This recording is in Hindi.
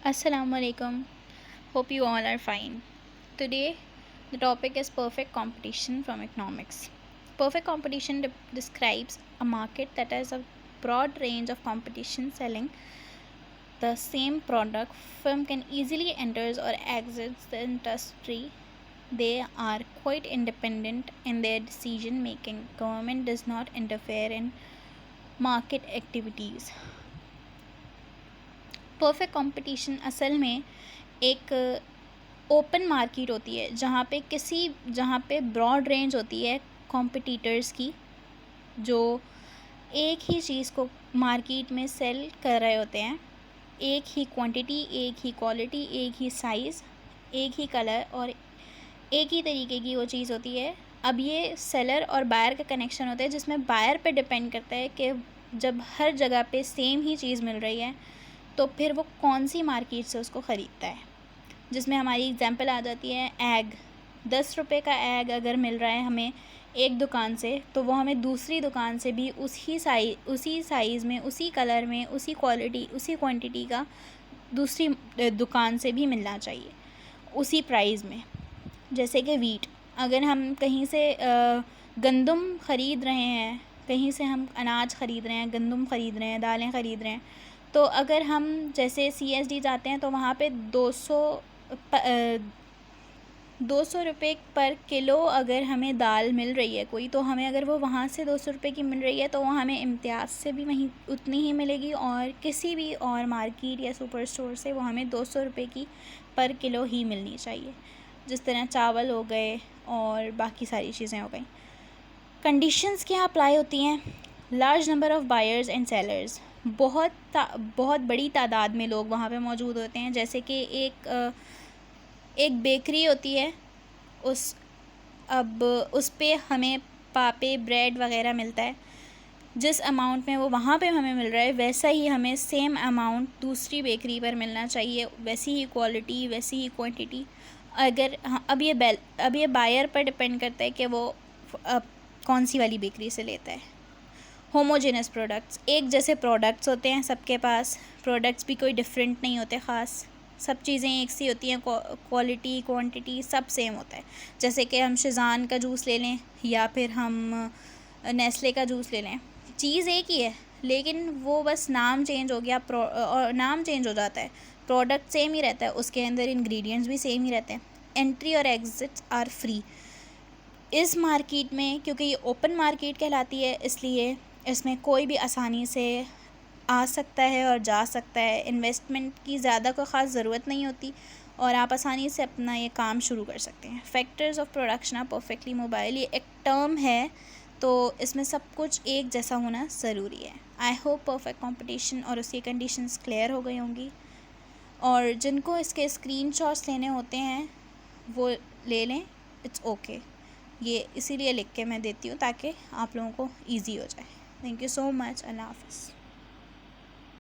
Assalamu alaikum. Hope you all are fine. Today, the topic is perfect competition from economics. Perfect competition describes a market that has a broad range of competition selling the same product. Firm can easily enters or exits the industry. They are quite independent in their decision making. Government does not interfere in market activities. Perfect competition असल में एक ओपन मार्केट होती है जहाँ पे ब्रॉड रेंज होती है कॉम्पिटिटर्स की, जो एक ही चीज़ को मार्केट में सेल कर रहे होते हैं। एक ही क्वांटिटी, एक ही क्वालिटी, एक ही साइज़, एक ही कलर और एक ही तरीके की वो चीज़ होती है। अब ये सेलर और बायर का कनेक्शन होता है, जिसमें बायर पे डिपेंड करता है कि जब हर जगह पे सेम ही चीज़ मिल रही है तो फिर वो कौन सी मार्केट से उसको ख़रीदता है। जिसमें हमारी एग्जांपल आ जाती है एग। 10 रुपये का एग अगर मिल रहा है हमें एक दुकान से, तो वो हमें दूसरी दुकान से भी उसी साइज़ में, उसी कलर में, उसी क्वालिटी, उसी क्वांटिटी का दूसरी दुकान से भी मिलना चाहिए उसी प्राइस में। जैसे कि वीट, अगर हम कहीं से गंदम ख़रीद रहे हैं, कहीं से हम अनाज ख़रीद रहे हैं, गंदम ख़रीद रहे हैं, दालें ख़रीद रहे हैं, तो अगर हम जैसे CSD जाते हैं तो वहाँ पे 200 रुपये पर किलो अगर हमें दाल मिल रही है कोई, तो हमें अगर वो वहाँ से 200 रुपये की मिल रही है तो वो हमें इम्तियाज़ से भी वहीं उतनी ही मिलेगी, और किसी भी और मार्केट या सुपर स्टोर से वो हमें 200 रुपये की पर किलो ही मिलनी चाहिए। जिस तरह चावल हो गए और बाकी सारी चीज़ें हो गई। कंडीशंस क्या अप्लाई होती हैं? Large number of buyers and sellers, बहुत बड़ी तादाद में लोग वहाँ पे मौजूद होते हैं। जैसे कि एक बेकरी होती है, उस पे हमें पापे, ब्रेड वगैरह मिलता है। जिस अमाउंट में वो वहाँ पे हमें मिल रहा है, वैसा ही हमें सेम अमाउंट दूसरी बेकरी पर मिलना चाहिए, वैसी ही क्वालिटी, वैसी ही क्वांटिटी। अगर अब ये बायर पर डिपेंड करता है कि वो कौन सी वाली बेकरी से लेता है। होमोजेनस प्रोडक्ट्स, एक जैसे प्रोडक्ट्स होते हैं सबके पास, प्रोडक्ट्स भी कोई डिफरेंट नहीं होते ख़ास, सब चीज़ें एक सी होती हैं, क्वालिटी, क्वांटिटी सब सेम होता है। जैसे कि हम शिज़ान का जूस ले लें या फिर हम नेस्ले का जूस ले लें, चीज़ एक ही है, लेकिन वो बस नाम चेंज हो गया, और नाम चेंज हो जाता है, प्रोडक्ट सेम ही रहता है, उसके अंदर इंग्रेडिएंट्स भी सेम ही रहते हैं। एंट्री और एग्जिट्स आर फ्री इस मार्केट में, क्योंकि ये ओपन मार्केट कहलाती है, इसलिए इसमें कोई भी आसानी से आ सकता है और जा सकता है। इन्वेस्टमेंट की ज़्यादा कोई ख़ास ज़रूरत नहीं होती और आप आसानी से अपना ये काम शुरू कर सकते हैं। Factors of production are perfectly mobile, ये एक टर्म है, तो इसमें सब कुछ एक जैसा होना ज़रूरी है। आई होप परफेक्ट कंपटीशन और उसकी कंडीशंस क्लियर हो गई होंगी, और जिनको इसके स्क्रीनशॉट्स लेने होते हैं वो ले लें, इट्स ओके। ये इसीलिए लिख के मैं देती हूँ ताकि आप लोगों को ईजी हो जाए। Thank you so much. अल्लाह हाफ़िज़।